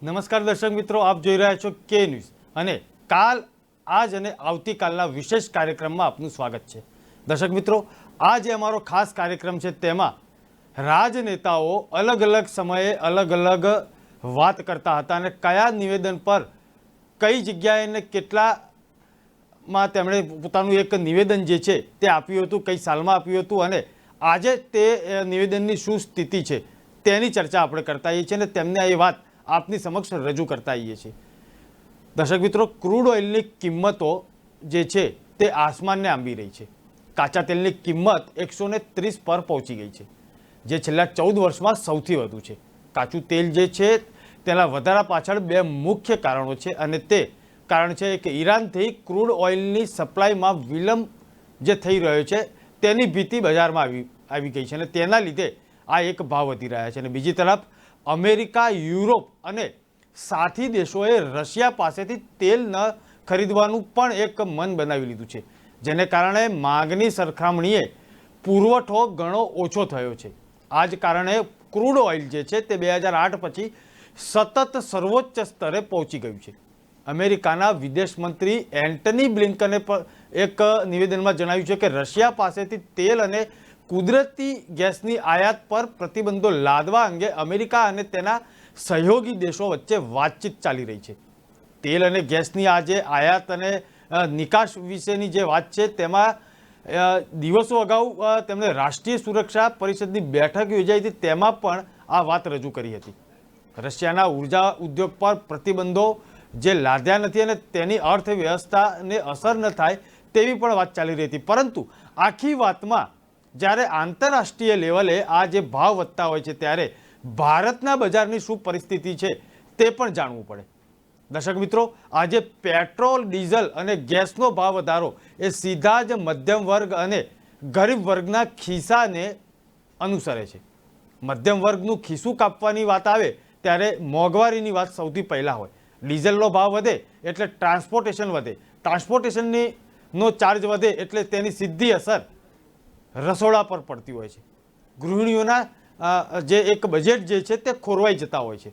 નમસ્કાર દર્શક મિત્રો, આપ જોઈ રહ્યા છો કે ન્યૂઝ અને કાલ આજ અને આવતીકાલના વિશેષ કાર્યક્રમમાં આપનું સ્વાગત છે। દર્શક મિત્રો, આજે અમારો ખાસ કાર્યક્રમ છે, તેમાં રાજનેતાઓ અલગ અલગ સમયે અલગ અલગ વાત કરતા હતા અને કયા નિવેદન પર કઈ જગ્યાએ ને કેટલામાં તેમણે પોતાનું એક નિવેદન જે છે તે આપ્યું હતું, કઈ સાલમાં આપ્યું હતું અને આજે તે નિવેદનની શું સ્થિતિ છે તેની ચર્ચા આપણે કરતા આવીએ છીએ અને તેમને આ વાત આપની સમક્ષ રજૂ કરતા આવીએ છીએ। દર્શક મિત્રો, ક્રૂડ ઓઇલની કિંમતો જે છે તે આસમાનને આંબી રહી છે। કાચા તેલની કિંમત 130 પર પહોંચી ગઈ છે, જે છેલ્લા 14 વર્ષમાં સૌથી વધુ છે। કાચું તેલ જે છે તેના વધારા પાછળ બે મુખ્ય કારણો છે અને તે કારણ છે કે ઈરાનથી ક્રૂડ ઓઇલની સપ્લાયમાં વિલંબ જે થઈ રહ્યો છે તેની ભીતિ બજારમાં આવી ગઈ છે અને તેના લીધે આ એક ભાવ વધી રહ્યા છે। અને બીજી તરફ અમેરિકા, યુરોપ અને સાથી દેશોએ રશિયા પાસેથી તેલ ન ખરીદવાનું પણ એક મન બનાવી લીધું છે, જેને કારણે માંગની સરખામણીએ પુરવઠો ઘણો ઓછો થયો છે। આ જ કારણે ક્રૂડ ઓઇલ જે છે તે 2008 પછી સતત સર્વોચ્ચ સ્તરે પહોંચી ગયું છે। અમેરિકાના વિદેશ મંત્રી એન્ટની બ્લિંકને એક નિવેદનમાં જણાવ્યું છે કે રશિયા પાસેથી તેલ અને કુદરતી ગેસની આયાત પર પ્રતિબંધો લાદવા અંગે અમેરિકા અને તેના સહયોગી દેશો વચ્ચે વાતચીત ચાલી રહી છે। તેલ અને ગેસની આ જે આયાત અને નિકાસ વિશેની જે વાત છે તેમાં દિવસો અગાઉ તેમણે રાષ્ટ્રીય સુરક્ષા પરિષદની બેઠક યોજાઈ હતી, તેમાં પણ આ વાત રજૂ કરી હતી। રશિયાના ઉર્જા ઉદ્યોગ પર પ્રતિબંધો જે લાદ્યા નથી અને તેની અર્થવ્યવસ્થાને અસર ન થાય તેવી પણ વાત ચાલી રહી હતી, પરંતુ આખી વાતમાં જ્યારે આંતરરાષ્ટ્રીય લેવલે આ જે ભાવ વધતા હોય છે ત્યારે ભારતના બજારની શું પરિસ્થિતિ છે તે પણ જાણવું પડે। દર્શક મિત્રો, આજે પેટ્રોલ, ડીઝલ અને ગેસનો ભાવ વધારો એ સીધા જ મધ્યમ વર્ગ અને ગરીબ વર્ગના ખિસ્સાને અનુસરે છે। મધ્યમ વર્ગનું ખિસ્સું કાપવાની વાત આવે ત્યારે મોંઘવારીની વાત સૌથી પહેલાં હોય। ડીઝલનો ભાવ વધે એટલે ટ્રાન્સપોર્ટેશન વધે, ટ્રાન્સપોર્ટેશનનો ચાર્જ વધે એટલે તેની સીધી અસર રસોડા પર પડતી હોય છે। ગૃહિણીઓના જે એક બજેટ જે છે તે ખોરવાઈ જતા હોય છે।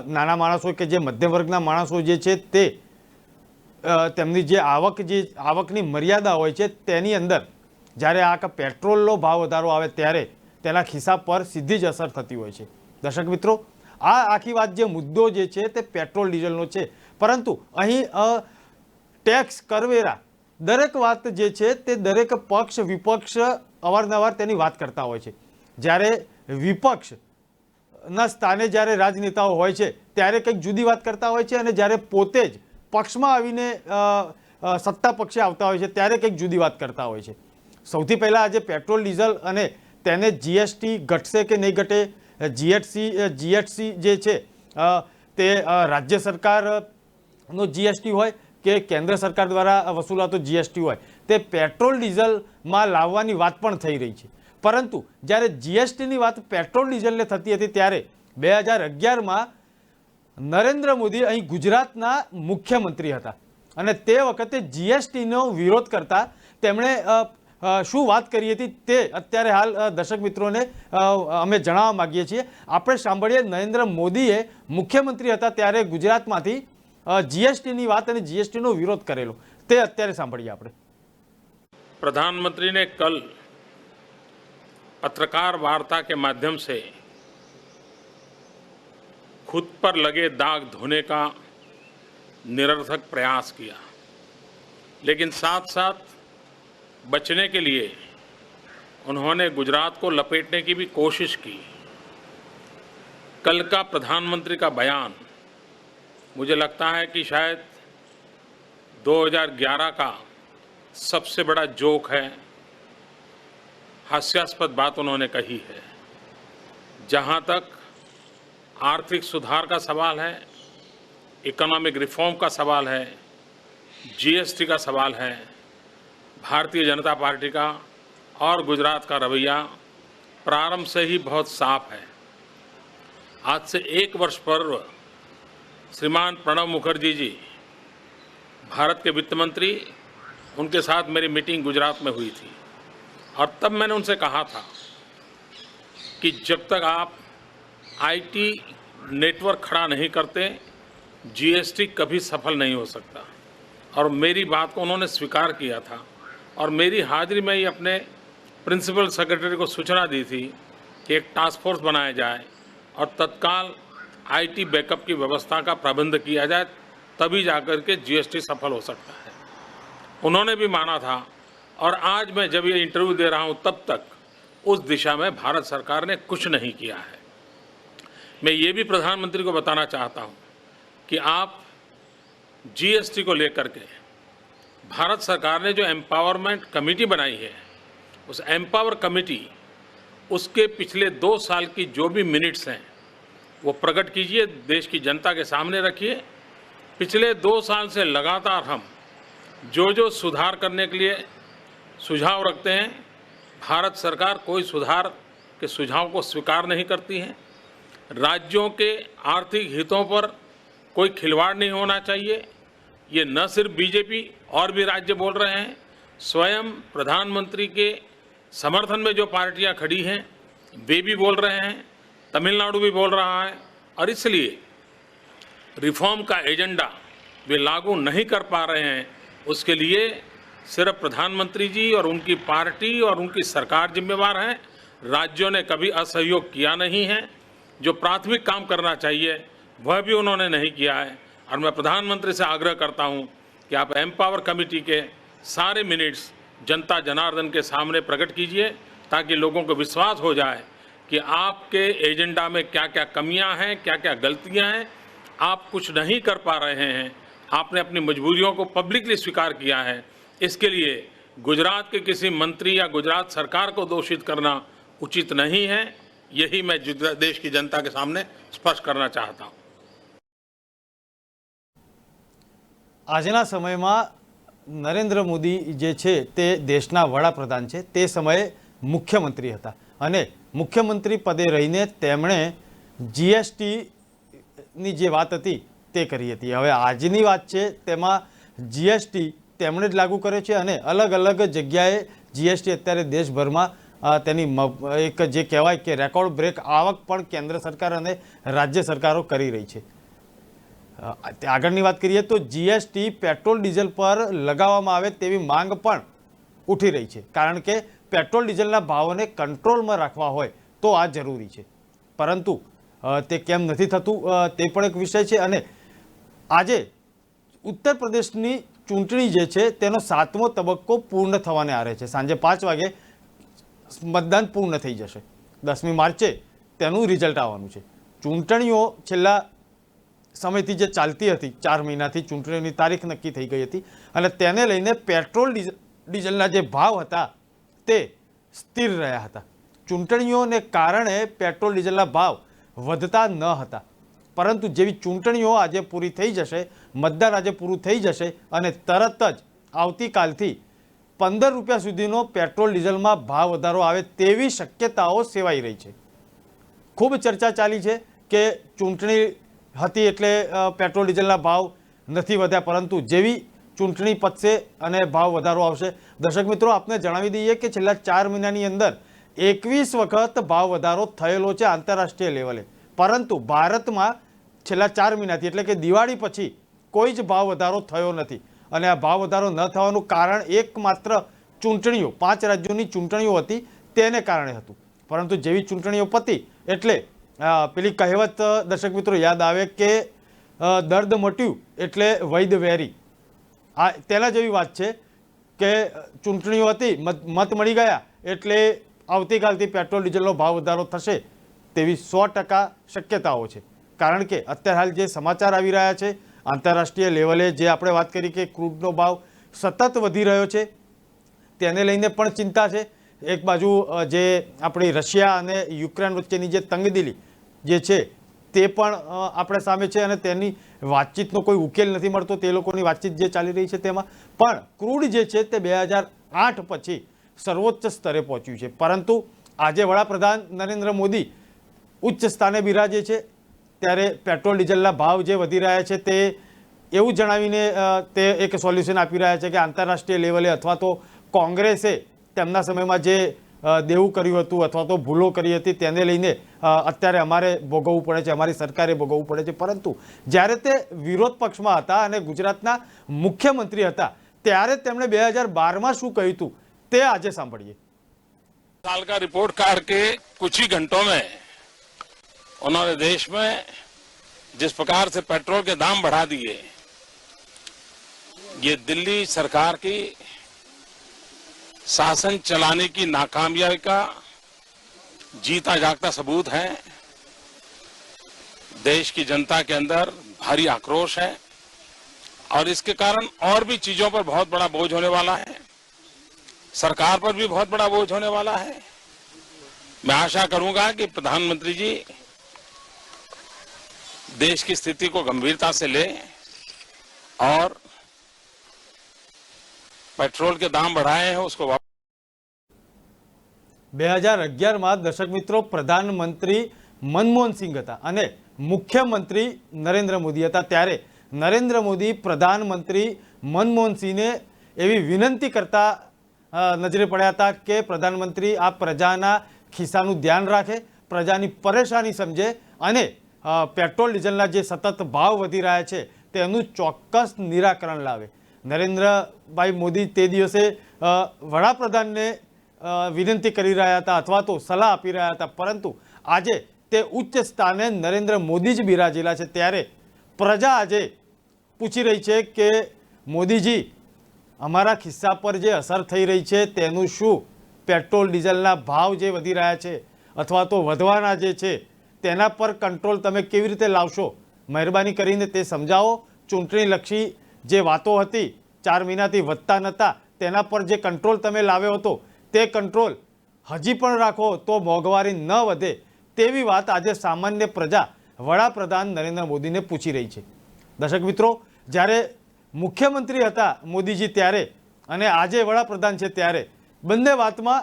નાના માણસો કે જે મધ્યમ વર્ગના માણસો જે છે તે તેમની જે આવકની મર્યાદા હોય છે તેની અંદર જ્યારે આ પેટ્રોલનો ભાવ વધારો આવે ત્યારે તેના ખિસ્સા પર સીધી જ અસર થતી હોય છે। દર્શક મિત્રો, આ આખી વાત જે મુદ્દો જે છે તે પેટ્રોલ ડીઝલનો છે, પરંતુ અહીં ટેક્સ, કરવેરા, દરેક વાત જે છે તે દરેક પક્ષ વિપક્ષ અવારનવાર તેની વાત કરતા હોય છે। જ્યારે વિપક્ષના સ્થાને જ્યારે રાજનેતાઓ હોય છે ત્યારે કંઈક જુદી વાત કરતા હોય છે અને જ્યારે પોતે જ પક્ષમાં આવીને સત્તા પક્ષે આવતા હોય છે ત્યારે કંઈક જુદી વાત કરતા હોય છે। સૌથી પહેલાં આજે પેટ્રોલ, ડીઝલ અને તેને જીએસટી ઘટશે કે નહીં ઘટે, જીએસટી જે છે તે રાજ્ય સરકારનો જીએસટી હોય કે કેન્દ્ર સરકાર દ્વારા વસૂલાતો જીએસટી હોય, તે પેટ્રોલ ડીઝલમાં લાવવાની વાત પણ થઈ રહી છે। પરંતુ જ્યારે જીએસટીની વાત પેટ્રોલ ડીઝલને થતી હતી ત્યારે 2011માં નરેન્દ્ર મોદી અહીં ગુજરાતના મુખ્યમંત્રી હતા અને તે વખતે જીએસટીનો વિરોધ કરતા તેમણે શું વાત કરી હતી તે અત્યારે હાલ દર્શક મિત્રોને અમે જણાવવા માગીએ છીએ। આપણે સાંભળીએ નરેન્દ્ર મોદીએ મુખ્યમંત્રી હતા ત્યારે ગુજરાતમાંથી जीएसटी बात और जीएसटी नो विरोध करेलो ते अत्यारे सांभळीए आपणे। प्रधानमंत्री ने कल पत्रकार वार्ता के माध्यम से खुद पर लगे दाग धोने का निरर्थक प्रयास किया, लेकिन साथ साथ बचने के लिए उन्होंने गुजरात को लपेटने की भी कोशिश की। कल का प्रधानमंत्री का बयान मुझे लगता है कि शायद 2011 का सबसे बड़ा जोक है, हास्यास्पद बात उन्होंने कही है। जहाँ तक आर्थिक सुधार का सवाल है, इकोनॉमिक रिफॉर्म का सवाल है, जीएसटी का सवाल है, भारतीय जनता पार्टी का और गुजरात का रवैया प्रारंभ से ही बहुत साफ है। आज से 1 वर्ष पूर्व श्रीमान प्रणब मुखर्जी जी, भारत के वित्त मंत्री, उनके साथ मेरी मीटिंग गुजरात में हुई थी और तब मैंने उनसे कहा था कि जब तक आप आईटी नेटवर्क खड़ा नहीं करते, जीएसटी कभी सफल नहीं हो सकता। और मेरी बात को उन्होंने स्वीकार किया था और मेरी हाजिरी में ही अपने प्रिंसिपल सेक्रेटरी को सूचना दी थी कि एक टास्क फोर्स बनाया जाए और तत्काल आईटी बैकअप की व्यवस्था का प्रबंध किया जाए, तभी जाकर के जीएसटी सफल हो सकता है। उन्होंने भी माना था और आज मैं जब ये इंटरव्यू दे रहा हूँ तब तक उस दिशा में भारत सरकार ने कुछ नहीं किया है। मैं ये भी प्रधानमंत्री को बताना चाहता हूँ कि आप जीएसटी को लेकर के भारत सरकार ने जो एम्पावरमेंट कमेटी बनाई है, उस एम्पावर कमेटी उसके पिछले 2 साल की जो भी मिनट्स हैं वो प्रकट कीजिए, देश की जनता के सामने रखिए। पिछले 2 साल से लगातार हम जो सुधार करने के लिए सुझाव रखते हैं, भारत सरकार कोई सुधार के सुझाव को स्वीकार नहीं करती है। राज्यों के आर्थिक हितों पर कोई खिलवाड़ नहीं होना चाहिए। ये न सिर्फ बीजेपी और भी राज्य बोल रहे हैं, स्वयं प्रधानमंत्री के समर्थन में जो पार्टियां खड़ी हैं वे भी बोल रहे हैं, तमिलनाडु भी बोल रहा है। और इसलिए रिफॉर्म का एजेंडा वे लागू नहीं कर पा रहे हैं। उसके लिए सिर्फ प्रधानमंत्री जी और उनकी पार्टी और उनकी सरकार जिम्मेवार है। राज्यों ने कभी असहयोग किया नहीं है। जो प्राथमिक काम करना चाहिए वह भी उन्होंने नहीं किया है। और मैं प्रधानमंत्री से आग्रह करता हूं कि आप एम्पावर कमेटी के सारे मिनट्स जनता जनार्दन के सामने प्रकट कीजिए, ताकि लोगों को विश्वास हो जाए कि आपके एजेंडा में क्या क्या कमियां हैं, क्या क्या गलतियां हैं। आप कुछ नहीं कर पा रहे हैं, आपने अपनी मजबूरियों को पब्लिकली स्वीकार किया है। इसके लिए गुजरात के किसी मंत्री या गुजरात सरकार को दोषित करना उचित नहीं है। यही मैं देश की जनता के सामने स्पष्ट करना चाहता हूं। આજના સમયમાં નરેન્દ્ર મોદી જે છે તે દેશના વડાપ્રધાન છે, તે સમયે મુખ્યમંત્રી હતા અને મુખ્યમંત્રી પદે રહીને તેમણે જીએસટીની જે વાત હતી તે કરી હતી। હવે આજની વાત છે તેમાં જીએસટી તેમણે જ લાગુ કર્યો છે અને અલગ અલગ જગ્યાએ જીએસટી અત્યારે દેશભરમાં તેની એક જે કહેવાય કે રેકોર્ડ બ્રેક આવક પણ કેન્દ્ર સરકાર અને રાજ્ય સરકારો કરી રહી છે। આગળની વાત કરીએ તો જીએસટી પેટ્રોલ ડીઝલ પર લગાવવામાં આવે તેવી માંગ પણ ઉઠી રહી છે, કારણ કે પેટ્રોલ ડીઝલના ભાવોને કંટ્રોલમાં રાખવા હોય તો આ જરૂરી છે, પરંતુ તે કેમ નથી થતું તે પણ એક વિષય છે। અને આજે ઉત્તર પ્રદેશની ચૂંટણી જે છે તેનો 7મો તબક્કો પૂર્ણ થવાને આરે છે। સાંજે 5 વાગે મતદાન પૂર્ણ થઈ જશે। 10મી માર્ચે તેનું રિઝલ્ટ આવવાનું છે। ચૂંટણીઓ છેલ્લા સમયથી જે ચાલતી હતી, 4 મહિનાથી ચૂંટણીઓની તારીખ નક્કી થઈ ગઈ હતી અને તેને લઈને પેટ્રોલ ડીઝલના જે ભાવ હતા તે સ્થિર રહ્યા હતા। ચૂંટણીઓને કારણે પેટ્રોલ ડીઝલના ભાવ વધતા ન હતા, પરંતુ જેવી ચૂંટણીઓ આજે પૂરી થઈ જશે, મતદાન આજે પૂરું થઈ જશે અને તરત જ આવતીકાલથી 15 રૂપિયા સુધીનો પેટ્રોલ ડીઝલમાં ભાવ વધારો આવે તેવી શક્યતાઓ સેવાઈ રહી છે। ખૂબ ચર્ચા ચાલી છે કે ચૂંટણી હતી એટલે પેટ્રોલ ડીઝલના ભાવ નથી વધ્યા, પરંતુ જેવી ચૂંટણી પતશે અને ભાવ વધારો આવશે। દર્શક મિત્રો, આપને જણાવી દઈએ કે છેલ્લા 4 મહિનાની અંદર 21 વખત ભાવ વધારો થયેલો છે આંતરરાષ્ટ્રીય લેવલે, પરંતુ ભારતમાં છેલ્લા 4 મહિનાથી એટલે કે દિવાળી પછી કોઈ જ ભાવ વધારો થયો નથી। અને આ ભાવ વધારો ન થવાનું કારણ એકમાત્ર ચૂંટણીઓ, 5 રાજ્યોની ચૂંટણીઓ હતી તેને કારણે હતું, પરંતુ જેવી ચૂંટણીઓ પતી એટલે પેલી કહેવત દર્શક મિત્રો યાદ આવે કે દર્દ મટ્યું એટલે વૈદ વેરી। આ તેના જેવી વાત છે કે ચૂંટણીઓ હતી, મત મળી ગયા એટલે આવતીકાલથી પેટ્રોલ ડીઝલનો ભાવ વધારો થશે તેવી 100% શક્યતાઓ છે। કારણ કે અત્યારે હાલ જે સમાચાર આવી રહ્યા છે આંતરરાષ્ટ્રીય લેવલે, જે આપણે વાત કરી કે ક્રૂડનો ભાવ સતત વધી રહ્યો છે, તેને લઈને પણ ચિંતા છે। એક બાજુ જે આપણી રશિયા અને યુક્રેન વચ્ચેની જે તંગદિલી જે છે તે પણ આપણે સામે છે અને તેની વાતચીતનો કોઈ ઉકેલ નથી મળતો। તે લોકોની વાતચીત જે ચાલી રહી છે તેમાં પણ ક્રૂડ જે છે તે 2008 પછી સર્વોચ્ચ સ્તરે પહોંચ્યું છે, પરંતુ આજે વડાપ્રધાન નરેન્દ્ર મોદી ઉચ્ચ સ્થાને બિરાજે છે ત્યારે પેટ્રોલ ડીઝલના ભાવ જે વધી રહ્યા છે તે એવું જણાવીને તે એક સોલ્યુશન આપી રહ્યા છે કે આંતરરાષ્ટ્રીય લેવલે અથવા તો કોંગ્રેસે તેમના સમયમાં જે દેવું કર્યું હતું અથવા તો ભૂલો કરી હતી તેને લઈને અત્યારે અમારે ભોગવવું પડે છે, અમારી સરકારે ભોગવવું પડે છે. પરંતુ જ્યારે તે વિરોધ પક્ષમાં હતા અને ગુજરાતના મુખ્યમંત્રી હતા ત્યારે તેમણે 2012માં શું કહ્યું હતું તે આજે સાંભળીએ. साल का रिपोर्ट कार्ड के कुछ ही घंटों में उन्होंने देश में जिस प्रकार से पेट्रोल के दाम बढ़ा दिए, ये दिल्ली सरकार की शासन चलाने की नाकामयाबी का जीता जागता सबूत है. देश की जनता के अंदर भारी आक्रोश है और इसके कारण और भी चीजों पर बहुत बड़ा बोझ होने वाला है, सरकार पर भी बहुत बड़ा बोझ होने वाला है. मैं आशा करूंगा कि प्रधानमंत्री जी देश की स्थिति को गंभीरता से ले और पेट्रोल के दाम बढ़ाए हैं उसको 2011માં દર્શક મિત્રો પ્રધાનમંત્રી મનમોહન સિંહ હતા અને મુખ્યમંત્રી નરેન્દ્ર મોદી હતા. ત્યારે નરેન્દ્ર મોદી પ્રધાનમંત્રી મનમોહન સિંહને એવી વિનંતી કરતા નજરે પડ્યા હતા કે પ્રધાનમંત્રી આ પ્રજાના ખિસ્સાનું ધ્યાન રાખે, પ્રજાની પરેશાની સમજે અને પેટ્રોલ ડીઝલના જે સતત ભાવ વધી રહ્યા છે તેનું ચોક્કસ નિરાકરણ લાવે. નરેન્દ્રભાઈ મોદી તે દિવસે વડાપ્રધાનને વિનંતી કરી રહ્યા હતા અથવા તો સલાહ આપી રહ્યા હતા, પરંતુ આજે તે ઉચ્ચ સ્થાને નરેન્દ્ર મોદી જ બિરાજેલા છે. ત્યારે પ્રજા આજે પૂછી રહી છે કે મોદીજી અમારા ખિસ્સા પર જે અસર થઈ રહી છે તેનું શું? પેટ્રોલ ડીઝલના ભાવ જે વધી રહ્યા છે અથવા તો વધવાના જે છે તેના પર કંટ્રોલ તમે કેવી રીતે લાવશો? મહેરબાની કરીને તે સમજાવો. ચૂંટણીલક્ષી જે વાતો હતી 4 મહિનાથી વધતા નહોતા તેના પર જે કંટ્રોલ તમે લાવ્યો હતો તે કંટ્રોલ હજી પણ રાખો તો મોંઘવારી ન વધે તેવી વાત આજે સામાન્ય પ્રજા વડાપ્રધાન નરેન્દ્ર મોદીને પૂછી રહી છે. દર્શક મિત્રો, જ્યારે મુખ્યમંત્રી હતા મોદીજી ત્યારે અને આજે વડાપ્રધાન છે ત્યારે બંને વાતમાં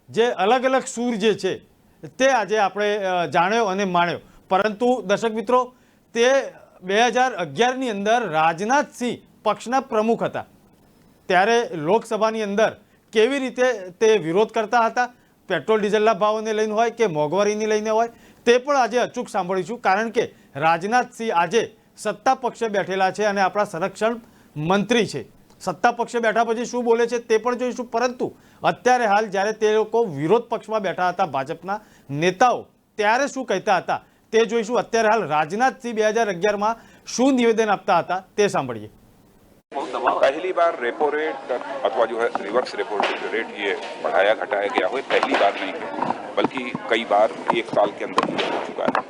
જે અલગ અલગ સૂર જે છે તે આજે આપણે જાણ્યો અને માણ્યો. પરંતુ દર્શક મિત્રો, તે 2011ની અંદર રાજનાથસિંહ પક્ષના પ્રમુખ હતા ત્યારે લોકસભાની અંદર કેવી રીતે તે વિરોધ કરતા હતા, પેટ્રોલ ડીઝલના ભાવોને લઈને હોય કે મોંઘવારીને લઈને હોય તે પણ આજે અચૂક સાંભળીશું. કારણ કે રાજનાથસિંહ આજે સત્તા પક્ષે બેઠેલા છે અને આપણા સંરક્ષણ મંત્રી છે. સત્તા પક્ષે બેઠા પછી શું બોલે છે તે પણ જોઈશું. પરંતુ અત્યારે હાલ જ્યારે તે લોકો વિરોધ પક્ષમાં બેઠા હતા ભાજપના નેતાઓ ત્યારે શું કહેતા હતા તે જોઈશું. અત્યારે હાલ રાજનાથસિંહ 2011માં શું નિવેદન આપતા હતા તે સાંભળીએ. पहली बार रेपो रेट अथवा जो है रिवर्स रेपो रेट ये बढ़ाया घटाया गया हो, पहली बार नहीं है, बल्कि कई बार एक साल के अंदर ये हो चुका है.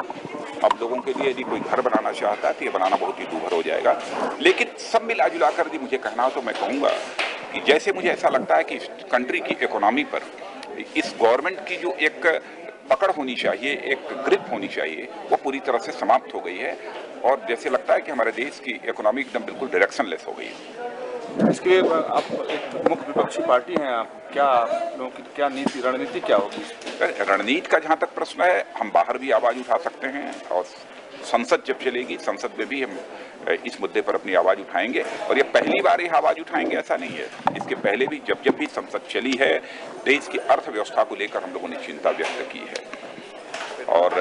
अब लोगों के लिए यदि कोई घर बनाना चाहता है तो ये बनाना बहुत ही दूभर हो जाएगा. लेकिन सब मिला जुला कर यदि मुझे कहना हो तो मैं कहूँगा कि जैसे मुझे ऐसा लगता है कि कंट्री की इकोनॉमी पर इस गवर्नमेंट की जो एक पकड़ होनी चाहिए, एक ग्रिप होनी चाहिए, वो पूरी तरह से समाप्त हो गई है और जैसे लगता है कि हमारे देश की इकोनॉमी एकदम बिल्कुल डायरेक्शनलेस हो गई है. इसके लिए आप एक मुख्य विपक्षी पार्टी हैं, आप क्या लोगों की क्या नीति रणनीति क्या होगी? रणनीति का जहाँ तक प्रश्न है, हम बाहर भी आवाज उठा सकते हैं और संसद जब चलेगी संसद में भी हम इस मुद्दे पर अपनी आवाज उठाएंगे. और ये पहली बार ये आवाज उठाएंगे ऐसा नहीं है, इसके पहले भी जब जब भी संसद चली है देश की अर्थव्यवस्था को लेकर हम लोगों ने चिंता व्यक्त की है और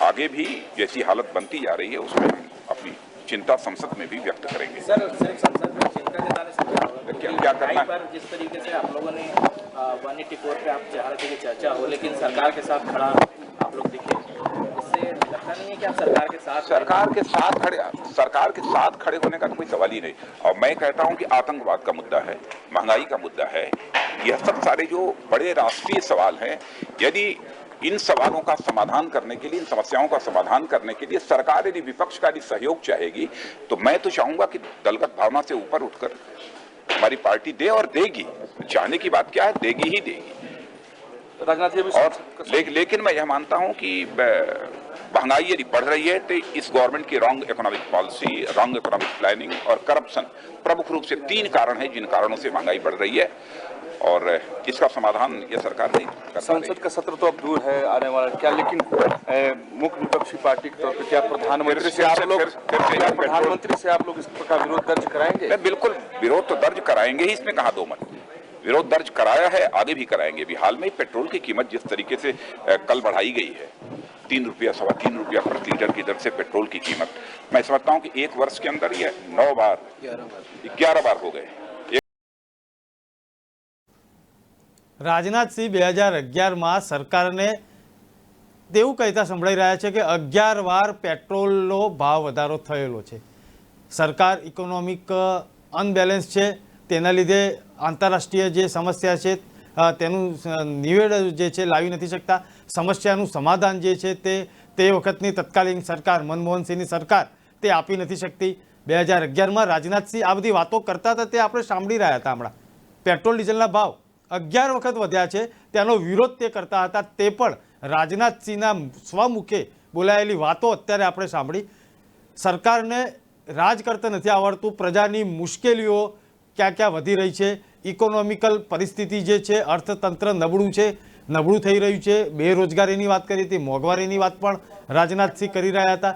आगे भी जैसी हालत बनती जा रही है उसमें हम अपनी चिंता संसद में भी व्यक्त करेंगे. सर, सिर्फ संसद में चिंता जताने से क्या करना है? पर जिस तरीके से आप लोगों ने 184 पे आप चाह रहे थे कि चर्चा हो, लेकिन सरकार के साथ खड़ा आप लोग दिखे, इससे लगता नहीं है कि आप सरकार के साथ खड़े होने का तो कोई सवाल ही नहीं. और मैं कहता हूं कि आतंकवाद का मुद्दा है, महंगाई का मुद्दा है, यह सब सारे जो बड़े राष्ट्रीय सवाल हैं, यदि इन सवालों का समाधान करने के लिए, इन समस्याओं का समाधान करने के लिए सरकार यदि विपक्ष का यदि सहयोग चाहेगी तो मैं तो चाहूंगा कि दलगत भावना से ऊपर उठकर हमारी पार्टी दे और देगी. चाहने की बात क्या है, देगी ही देगी. राजनाथ जी और लेकिन मैं यह मानता हूं कि महंगाई यदि बढ़ रही है तो इस गवर्नमेंट की wrong economic policy, wrong economic planning और करप्शन प्रमुख रूप से 3 कारण हैं जिन कारणों से महंगाई बढ़ रही है और इसका समाधान ये सरकार नहीं कर. संसद का सत्र तो अब दूर है आने वाला क्या, लेकिन मुख्य विपक्षी पार्टी के तौर पर क्या प्रधानमंत्री से आप लोग इस प्रकार विरोध दर्ज कराएंगे? बिल्कुल विरोध तो दर्ज कराएंगे ही, इसमें कहा दो मत. विरोध दर्ज कराया है, आगे भी कराएंगे। भी हाल में पेट्रोल की कीमत जिस तरीके से कल बढ़ाई गई है, 3 रुपया 3.25 रुपया प्रति लीटर की दर से पेट्रोल की कीमत, मैं समझता हूं कि 1 वर्ष के अंदर ये 9 बार 11 बार हो गए। રાજનાથ સિંહ 2011માં સરકારને તેવું કહેતા સંભળાઈ રહ્યા છે કે 11 વાર પેટ્રોલનો ભાવ વધારો થયેલો છે। સરકાર ઇકોનોમિક અનબેલેન્સ છે, તેના લીધે આંતરરાષ્ટ્રીય જે સમસ્યા છે તેનું નિવેડ જે છે લાવી નથી શકતા। સમસ્યાનું સમાધાન જે છે તે વખતની તત્કાલીન સરકાર મનમોહન સિંહની સરકાર તે આપી નથી શકતી। 2011માં રાજનાથ સિંહ આ બધી વાતો કરતા હતા, તે આપણે સાંભળી રહ્યા હતા। હમણાં પેટ્રોલ ડીઝલના ભાવ 11 વખત વધ્યા છે, તેનો વિરોધ તે કરતા હતા। તે પણ રાજનાથસિંહના સ્વમુખે બોલાયેલી વાતો અત્યારે આપણે સાંભળી। સરકારને રાજ કરતા નથી આવડતું, પ્રજાની મુશ્કેલીઓ ક્યાં ક્યાં વધી રહી છે, ઇકોનોમિકલ પરિસ્થિતિ જે છે, અર્થતંત્ર નબળું છે, નબળું થઈ રહ્યું છે। બેરોજગારીની વાત કરી હતી, મોંઘવારીની વાત પણ રાજનાથસિંહ કરી રહ્યા હતા।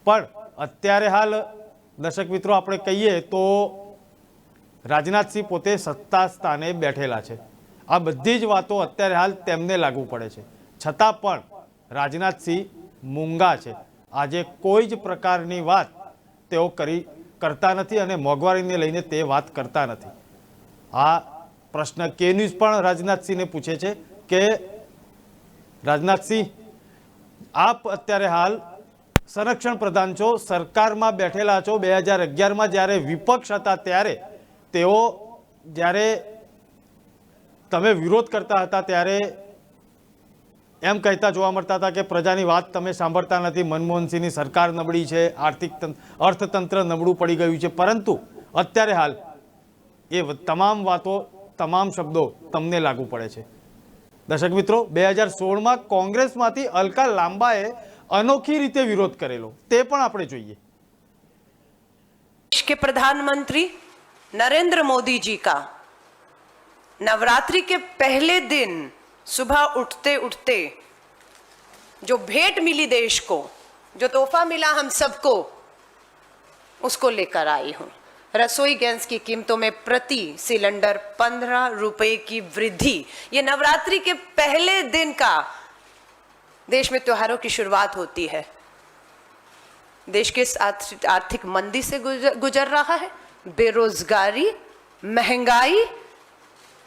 પણ અત્યારે હાલ દર્શક મિત્રો આપણે કહીએ તો રાજનાથસિંહ પોતે સત્તા સ્થાને બેઠેલા છે। આ બધી જ વાતો અત્યારે હાલ તેમને લાગુ પડે છે, છતાં પણ રાજનાથસિંહ મૂંગા છે। આજે કોઈ જ પ્રકારની વાત તેઓ કરતા નથી અને મોંઘવારીને લઈને તે વાત કરતા નથી। આ પ્રશ્ન કે ન્યૂઝ પણ રાજનાથસિંહને પૂછે છે કે રાજનાથસિંહ, આપ અત્યારે હાલ સંરક્ષણ પ્રધાન છો, સરકારમાં બેઠેલા છો। 2011માં જ્યારે વિપક્ષ હતા ત્યારે તેઓ જ્યારે તમે વિરોધ કરતા હતા ત્યારે એમ કહેતા જોવા મળતા હતા કે પ્રજાની વાત તમે સાંભળતા નથી, મનમોહન સિંહની સરકાર નબળી છે, અર્થતંત્ર નબળું પડી ગયું છે। પરંતુ અત્યારે હાલ એ તમામ વાતો, તમામ શબ્દો તમને લાગુ પડે છે। દર્શક મિત્રો, 2016માં કોંગ્રેસમાંથી અલકા લાંબાએ અનોખી રીતે વિરોધ કરેલો, તે પણ આપણે જોઈએ। देश के प्रधानमंत्री नरेंद्र मोदी जी का नवरात्रि के पहले दिन सुबह उठते उठते जो भेंट मिली देश को, जो तोहफा मिला हम सबको, उसको लेकर आई हूं। रसोई गैस की कीमतों में प्रति सिलेंडर 15 रुपए की वृद्धि। ये नवरात्रि के पहले दिन का देश में त्योहारों की शुरुआत होती है। देश के आर्थिक मंदी से गुजर रहा है, बेरोजगारी, महंगाई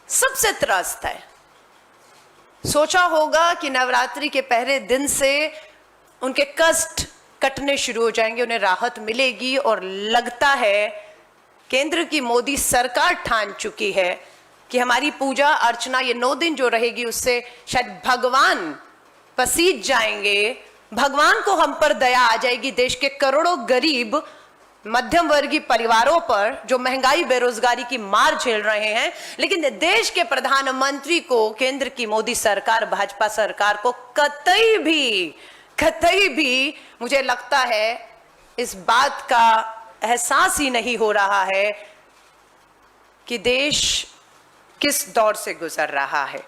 सबसे त्रस्त है। सोचा होगा कि नवरात्रि के पहले दिन से उनके कष्ट कटने शुरू हो जाएंगे, उन्हें राहत मिलेगी। और लगता है केंद्र की मोदी सरकार ठान चुकी है कि हमारी पूजा अर्चना ये 9 दिन जो रहेगी उससे शायद भगवान पसीज जाएंगे, भगवान को हम पर दया आ जाएगी। देश के करोड़ों गरीब मध्यम वर्गीय परिवारों पर जो महंगाई बेरोजगारी की मार झेल रहे हैं, लेकिन देश के प्रधानमंत्री को, केंद्र की मोदी सरकार, भाजपा सरकार को कतई भी मुझे लगता है इस बात का एहसास ही नहीं हो रहा है कि देश किस दौर से गुजर रहा है।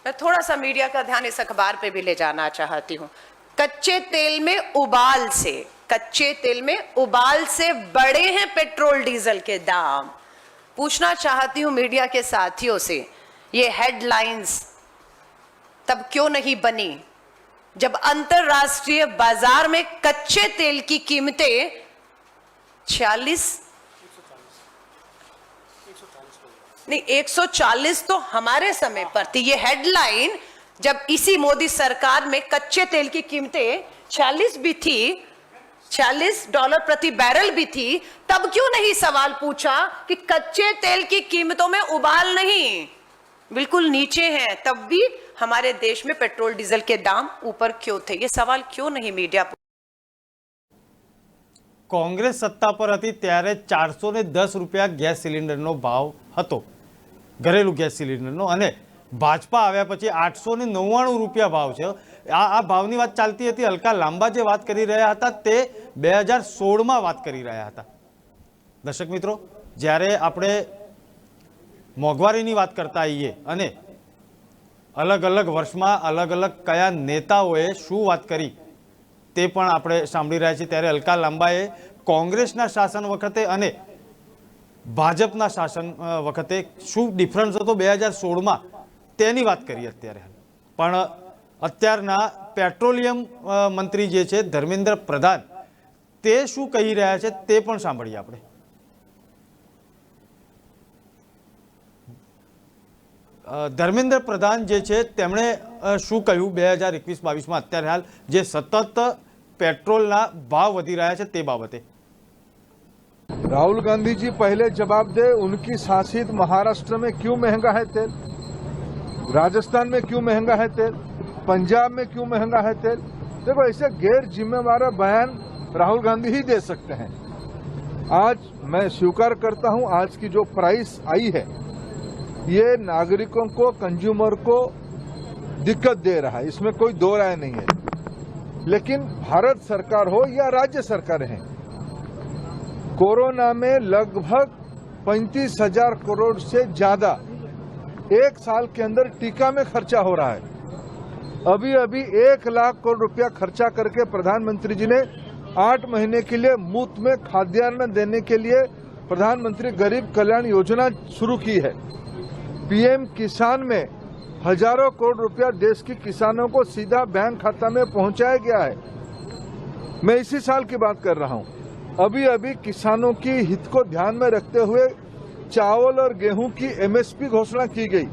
मैं थोड़ा सा मीडिया का ध्यान इस अखबार पे भी ले जाना चाहती हूं। कच्चे तेल में उबाल से बढ़े हैं पेट्रोल डीजल के दाम। पूछना चाहती हूं मीडिया के साथियों से, ये हेडलाइंस तब क्यों नहीं बनी जब अंतरराष्ट्रीय बाजार में कच्चे तेल की कीमतें 140 तो हमारे समय पर थी। ये हेडलाइन जब इसी मोदी सरकार में कच्चे तेल की कीमतें 40 भी थी, $40 प्रति बैरल भी थी, तब क्यों नहीं सवाल पूछा कि कच्चे तेल की कीमतों में उबाल नहीं, बिल्कुल नीचे हैं, तब भी हमारे देश में पेट्रोल डीजल के दाम ऊपर क्यों थे? ये सवाल क्यों नहीं मीडिया કોંગ્રેસ સત્તા પર હતી ત્યારે 410 રૂપિયા ગેસ સિલિન્ડરનો ભાવ હતો, ઘરેલું ગેસ સિલિન્ડરનો, અને ભાજપા આવ્યા પછી 899 રૂપિયા ભાવ છે। આ ભાવની વાત ચાલતી હતી। અલકા લાંબા જે વાત કરી રહ્યા હતા તે 2016માં વાત કરી રહ્યા હતા। દર્શક મિત્રો, જ્યારે આપણે મોંઘવારીની વાત કરતા આવીએ અને અલગ અલગ વર્ષમાં અલગ અલગ કયા નેતાઓએ શું વાત કરી તે પણ આપણે સાંભળી રહ્યા છીએ, ત્યારે અલકા લાંબાએ કોંગ્રેસના શાસન વખતે અને ભાજપના શાસન વખતે શું ડિફરન્સ હતો 2016માં તેની વાત કરીએ અત્યારે. પણ અત્યારના પેટ્રોલિયમ મંત્રી જે છે ધર્મેન્દ્ર પ્રધાન તે શું કહી રહ્યા છે તે પણ સાંભળીએ આપણે. ધર્મેન્દ્ર પ્રધાન જે છે તેમણે શું કહ્યું 2021-22માં અત્યારે હાલ જે સતત પેટ્રોલના ભાવ વધી રહ્યા છે તે બાબતે. राहुल गांधी जी पहले जवाब दे, उनकी शासित महाराष्ट्र में क्यों महंगा है तेल, राजस्थान में क्यों महंगा है तेल, पंजाब में क्यों महंगा है तेल. देखो ऐसे गैर जिम्मेवार बयान राहुल गांधी ही दे सकते हैं. आज मैं स्वीकार करता हूं आज की जो प्राइस आई है ये नागरिकों को, कंज्यूमर को दिक्कत दे रहा है, इसमें कोई दो राय नहीं है. लेकिन भारत सरकार हो या राज्य सरकार है, कोरोना में लगभग 35,000 करोड़ से ज्यादा एक साल के अंदर टीका में खर्चा हो रहा है. अभी 1 लाख करोड़ रुपया खर्चा करके प्रधानमंत्री जी ने 8 महीने के लिए मुफ्त में खाद्यान्न देने के लिए प्रधानमंत्री गरीब कल्याण योजना शुरू की है. पीएम किसान में हजारों करोड़ रुपया देश के किसानों को सीधा बैंक खाता में पहुंचाया गया है. मैं इसी साल की बात कर रहा हूं. अभी किसानों की हित को ध्यान में रखते हुए चावल और गेहूं की एमएसपी घोषणा की गई.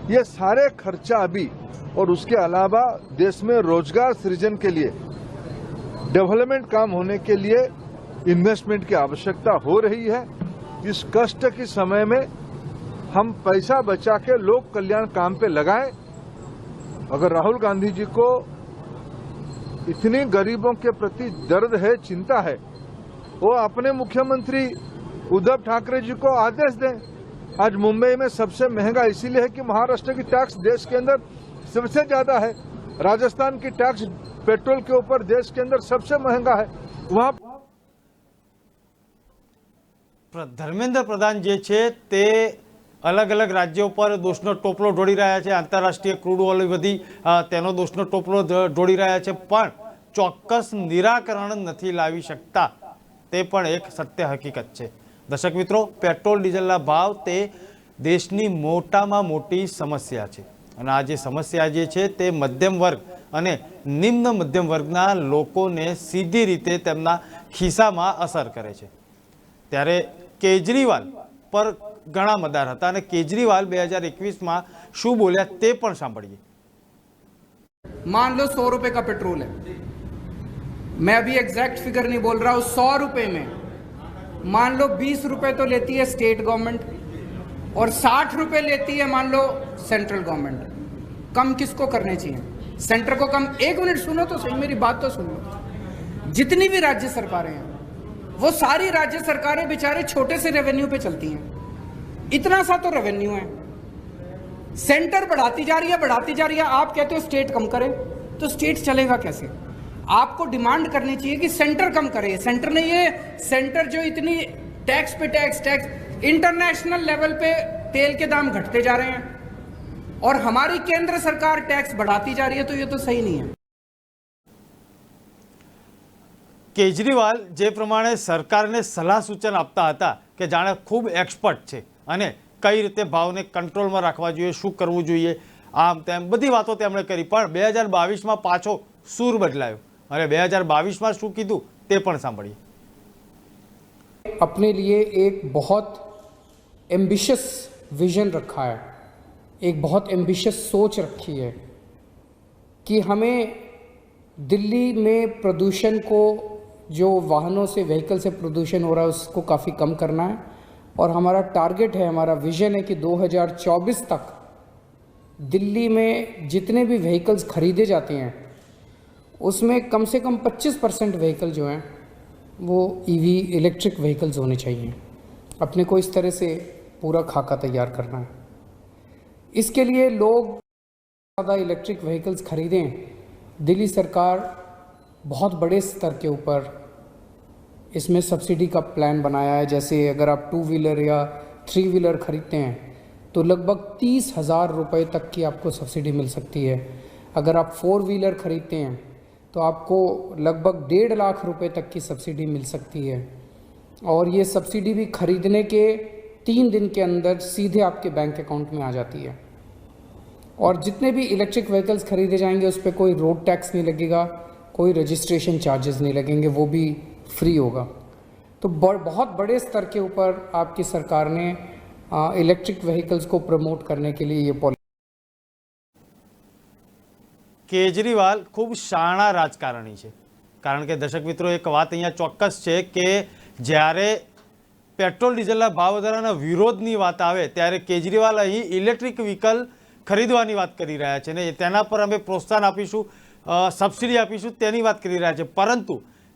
ये सारे खर्चा अभी और उसके अलावा देश में रोजगार सृजन के लिए, डेवलपमेंट काम होने के लिए इन्वेस्टमेंट की आवश्यकता हो रही है. इस कष्ट के समय में हम पैसा बचा के लोक कल्याण काम पे लगाएं. अगर राहुल गांधी जी को इतनी गरीबों के प्रति दर्द है, चिंता है, वो अपने मुख्यमंत्री उद्धव ठाकरे जी को आदेश दें. आज मुंबई में सबसे महंगा इसीलिए है कि महाराष्ट्र की टैक्स देश के अंदर सबसे ज्यादा है. राजस्थान की टैक्स पेट्रोल के ऊपर देश के अंदर सबसे महंगा है. वहां ધર્મેન્દ્ર પ્રધાન જે છે તે અલગ અલગ રાજ્યો પર દોષનો ટોપલો ઢોળી રહ્યા છે. આંતરરાષ્ટ્રીય ક્રૂડ ઓઇલ વધી તેનો દોષનો ટોપલો ઢોળી રહ્યા છે, પણ ચોક્કસ નિરાકરણ નથી લાવી શકતા. તે પણ એક સત્ય હકીકત છે. દર્શક મિત્રો, પેટ્રોલ ડીઝલના ભાવ તે દેશની મોટામાં મોટી સમસ્યા છે અને આ જે સમસ્યા જે છે તે મધ્યમ વર્ગ અને નિમ્ન મધ્યમ વર્ગના લોકોને સીધી રીતે તેમના ખિસ્સામાં અસર કરે છે. ત્યારે કેજરીવાલ પર ઘણા મદાર હતા અને કેજરીવાલ 2021માં શું બોલ્યા તે પણ સાંભળીએ. मान लो 100 रुपए का पेट्रोल है, मैं अभी एग्जैक्ट फिगर नहीं बोल रहा हूं, 100 रुपए में मान लो 20 रुपए तो लेती है स्टेट गवर्नमेंट और 60 रुपए लेती है मान लो सेंट्रल गवर्नमेंट. कम किसको करने चाहिए? सेंटर को कम. 1 मिनट सुनो तो सही, मेरी बात तो सुनो. जितनी भी राज्य सरकारें हैं वो सारी राज्य सरकारें बेचारे छोटे से रेवेन्यू पे चलती हैं. इतना सा तो रेवेन्यू है, सेंटर बढ़ाती जा रही है. आप कहते हो स्टेट कम करे, तो स्टेट चलेगा कैसे? आपको डिमांड करनी चाहिए कि सेंटर कम करे. सेंटर ने ये सेंटर जो इतनी टैक्स पे टैक्स इंटरनेशनल लेवल पे तेल के दाम घटते जा रहे हैं और हमारी केंद्र सरकार टैक्स बढ़ाती जा रही है, तो ये तो सही नहीं है. કેજરીવાલ જે પ્રમાણે સરકારને સલાહ સૂચન આપતા હતા કે જાણે ખૂબ એક્સપર્ટ છે અને કઈ રીતે ભાવને કંટ્રોલમાં રાખવા જોઈએ, શું કરવું જોઈએ, આમ તેમ બધી વાતો તેમણે કરી. પણ 2022માં પાછો સૂર બદલાયો અને 2022માં શું કીધું તે પણ સાંભળીએ. अपने लिए एक बहुत एम्बिशियस विजन रखा है, एक बहुत एम्बिशियस सोच रखी है कि हमें दिल्ली में प्रदूषण को, जो वाहनों से, व्हीकल से प्रदूषण हो रहा है उसको काफ़ी कम करना है. और हमारा टारगेट है, हमारा विजन है कि 2024 तक दिल्ली में जितने भी व्हीकल्स खरीदे जाते हैं उसमें कम से कम 25% व्हीकल जो हैं वो ईवी, इलेक्ट्रिक व्हीकल्स होने चाहिए. अपने को इस तरह से पूरा खाका तैयार करना है. इसके लिए लोग ज़्यादा इलेक्ट्रिक व्हीकल्स खरीदें. दिल्ली सरकार बहुत बड़े स्तर के ऊपर इसमें सब्सिडी का प्लान बनाया है. जैसे अगर आप 2 व्हीलर या 3 व्हीलर खरीदते हैं तो लगभग 30,000 रुपये तक की आपको सब्सिडी मिल सकती है. अगर आप 4 व्हीलर खरीदते हैं तो आपको लगभग 1.5 लाख रुपए तक की सब्सिडी मिल सकती है. और ये सब्सिडी भी खरीदने के 3 दिन के अंदर सीधे आपके बैंक अकाउंट में आ जाती है। और जितने भी इलेक्ट्रिक व्हीकल्स खरीदे जाएंगे उस पर कोई रोड टैक्स नहीं लगेगा, कोई रजिस्ट्रेशन चार्जेस नहीं लगेंगे, वो भी फ्री होगा। तो बहुत बड़े स्तर के ऊपर आपकी सरकार ने इलेक्ट्रिक व्हीकल्स को प्रमोट करने के लिए ये पॉलिसी। કેજરીવાલ ખૂબ શાણા રાજકારણી છે, કારણ કે દર્શક મિત્રો એક વાત અહીંયા ચોક્કસ છે કે જ્યારે પેટ્રોલ ડીઝલના ભાવ વધારાના વિરોધની વાત આવે ત્યારે કેજરીવાલ અહીં ઇલેક્ટ્રિક વ્હીકલ ખરીદવાની વાત કરી રહ્યા છે ને તેના પર અમે પ્રોત્સાહન આપીશું, સબસિડી આપીશું તેની વાત કરી રહ્યા છે। પરંતુ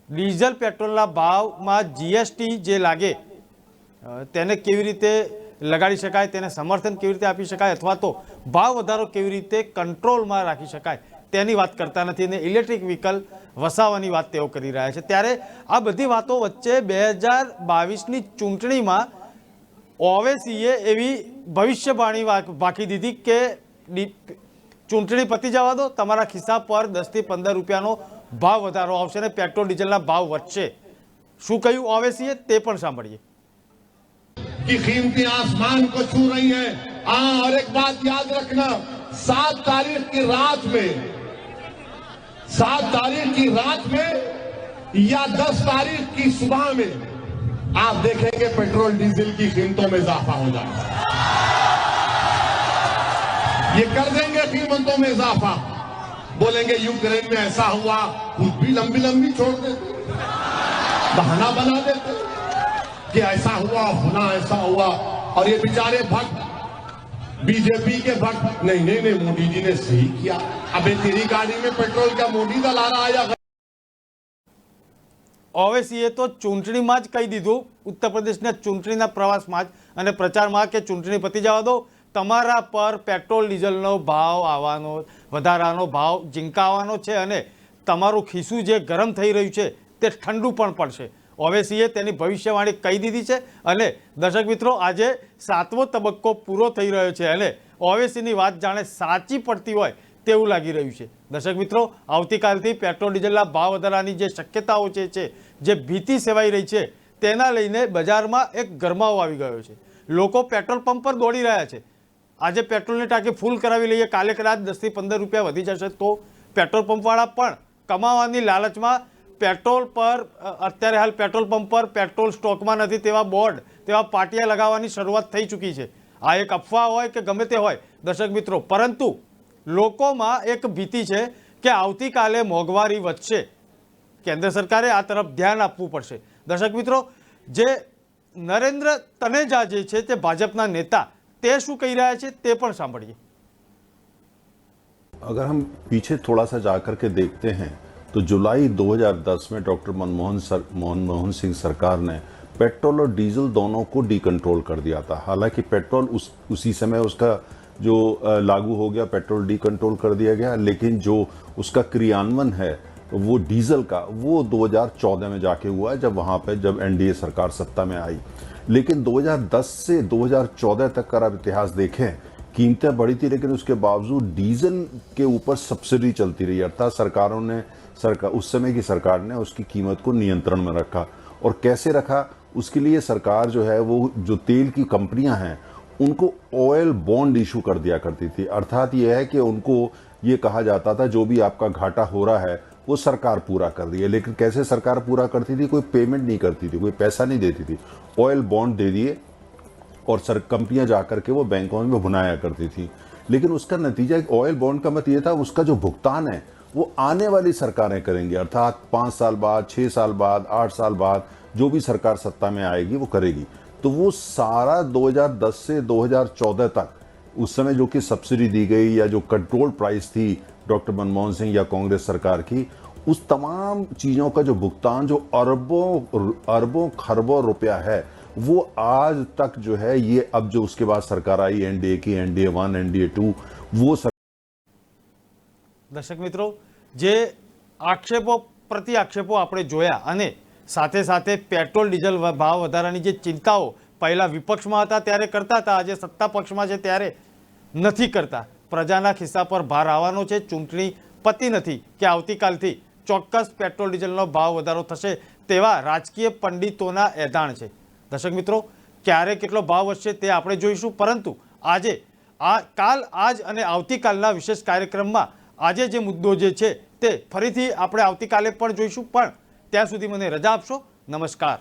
ડીઝલ પેટ્રોલના ભાવમાં જીએસટી જે લાગે તેને કેવી રીતે લગાડી શકાય, તેને સમર્થન કેવી રીતે આપી શકાય અથવા તો ભાવ વધારો કેવી રીતે કંટ્રોલમાં રાખી શકાય તેની વાત કરતા નથી અને ઇલેક્ટ્રિક વ્હીકલ વસાવવાની વાત તેઓ કરી રહ્યા છે। ત્યારે આ બધી વાતો વચ્ચે 2022ની ચૂંટણીમાં ઓવેસીએ એવી ભવિષ્યવાણી બાકી દીધી કે ચૂંટણી પતી જવા દો, તમારા ખિસ્સા પર 10 થી 15 રૂપિયાનો ભાવ વધારો આવશે અને પેટ્રોલ ડીઝલના ભાવ વધશે। શું કહ્યું ઓવેસીએ તે પણ સાંભળીએ। की कीमतें आसमान को छू रही हैं। और एक बात याद रखना, 7 तारीख की रात में 7 तारीख की रात में या 10 तारीख की सुबह में आप देखेंगे पेट्रोल डीजल की कीमतों में इजाफा हो जाएगा। ये कर देंगे कीमतों में इजाफा, बोलेंगे यूक्रेन में ऐसा हुआ, खुद भी लंबी लंबी छोड़ देते, बहाना बना देते कि ऐसा हुआ होना, ऐसा हुआ। और ये बेचारे भक्त बीजेपी के भक्त, नहीं नहीं नहीं मोदी जी ने सही किया। अबे तेरी गाड़ी में पेट्रोल क्या मोदी दल आ रहा है? ઓવેસીએ તો ચૂંટણીમાં જ કહી દીધું, ઉત્તર પ્રદેશના ચૂંટણીના પ્રવાસમાં જ અને પ્રચારમાં કે ચૂંટણી પતી જવા દો, તમારા પર પેટ્રોલ ડીઝલનો ભાવ આવવાનો, વધારાનો ભાવ ઝીંકાવાનો છે અને તમારું ખિસ્સું જે ગરમ થઈ રહ્યું છે તે ઠંડુ પણ પડશે। ઓવેસીએ તેની ભવિષ્યવાણી કહી દીધી છે અને દર્શક મિત્રો આજે 7મો તબક્કો પૂરો થઈ રહ્યો છે અને ઓવેસીની વાત જાણે સાચી પડતી હોય તેવું લાગી રહ્યું છે। દર્શક મિત્રો આવતીકાલથી પેટ્રોલ ડીઝલના ભાવ વધારાની જે શક્યતાઓ છે, જે ભીતિ સેવાઈ રહી છે તેના લઈને બજારમાં એક ગરમાવો આવી ગયો છે। લોકો પેટ્રોલ પંપ પર દોડી રહ્યા છે। આજે પેટ્રોલની ટાંકી ફૂલ કરાવી લઈએ, કાલે કદાચ 10 થી 15 રૂપિયા વધી જશે તો પેટ્રોલ પંપવાળા પણ કમાવાની લાલચમાં પેટ્રોલ પર અત્યારે હાલ પેટ્રોલ પંપ પર પેટ્રોલ સ્ટોકમાં નથી તેવા બોર્ડ, તેવા પાટિયા લગાવવાની શરૂઆત થઈ ચૂકી છે। આ એક અફવા હોય કે ગમે તે હોય દર્શક મિત્રો, પરંતુ લોકોમાં એક ભીતિ છે કે આવતીકાલે મોંઘવારી વધશે, કેન્દ્ર સરકારે આ તરફ ધ્યાન આપવું પડશે। દર્શક મિત્રો જે નરેન્દ્ર તનેજા જે છે તે ભાજપના નેતા તે શું કહી રહ્યા છે તે પણ સાંભળીએ। अगर हम पीछे थोड़ा सा जाकर के देखते हैं तो जुलाई 2010 में डॉक्टर मनमोहन सिंह सरकार ने पेट्रोल और डीजल दोनों को डीकंट्रोल कर दिया था। हालांकि पेट्रोल उसी समय उसका जो लागू हो गया, पेट्रोल डीकंट्रोल कर दिया गया, लेकिन जो उसका क्रियान्वयन है वो डीजल का वो 2014 में जाके हुआ है, जब एनडीए सरकार सत्ता में आई। लेकिन 2010 से 2014 तक का आप इतिहास देखें, कीमतें बढ़ी थी लेकिन उसके बावजूद डीजल के ऊपर सब्सिडी चलती रही, अर्थात उस समय की सरकार ने उसकी कीमत को नियंत्रण में रखा। और कैसे रखा, उसके लिए सरकार जो है वो जो तेल की कंपनियां हैं उनको ऑयल बॉन्ड इशू कर दिया करती थी। अर्थात ये है कि उनको ये कहा जाता था जो भी आपका घाटा हो रहा है वो सरकार पूरा कर रही है। लेकिन कैसे सरकार पूरा करती थी, कोई पेमेंट नहीं करती थी, कोई पैसा नहीं देती थी, ऑयल बॉन्ड दे दिए और कंपनियां जाकर के वो बैंकों में भुनाया करती थी। लेकिन उसका नतीजा ऑयल बॉन्ड का मत ये था, उसका जो भुगतान है वो आने वाली सरकारें करेंगी, अर्थात 5 साल बाद, 6 साल बाद, 8 साल बाद जो भी सरकार सत्ता में आएगी वो करेगी। तो वो सारा 2010 से 2014 तक उस समय जो कि सब्सिडी दी गई या जो कंट्रोल प्राइस थी डॉक्टर मनमोहन सिंह या कांग्रेस सरकार की, उस तमाम चीज़ों का जो भुगतान जो अरबों खरबों रुपया है वो आज तक जो है ये अब जो उसके बाद सरकार आई एनडीए की, एनडीए 1, एनडीए 2, वो दर्शक मित्रों जे आक्षेपो प्रति आक्षेपो आपणे जोया अने साथे साथे पेट्रोल डीजल भाव वधारानी जे चिंताओ पहला विपक्ष में था त्यारे करता था, आज सत्ता पक्ष में छे त्यारे नहीं करता। प्रजाना खिस्सा पर भार आवानो छे, चूंटणी पती नहीं कि आवतीकालथी चौक्कस पेट्रोल डीजलनो भाव वधारो थशे તેવા રાજકીય પંડિતોના એધાણ છે। દર્શક મિત્રો, ક્યારે કેટલો ભાવ વધશે તે આપણે જોઈશું, પરંતુ આજે કાલ આજ અને આવતીકાલના વિશેષ કાર્યક્રમમાં આજે જે મુદ્દો જે છે તે ફરીથી આપણે આવતીકાલે પણ જોઈશું, પણ ત્યાં સુધી મને રજા આપશો। નમસ્કાર।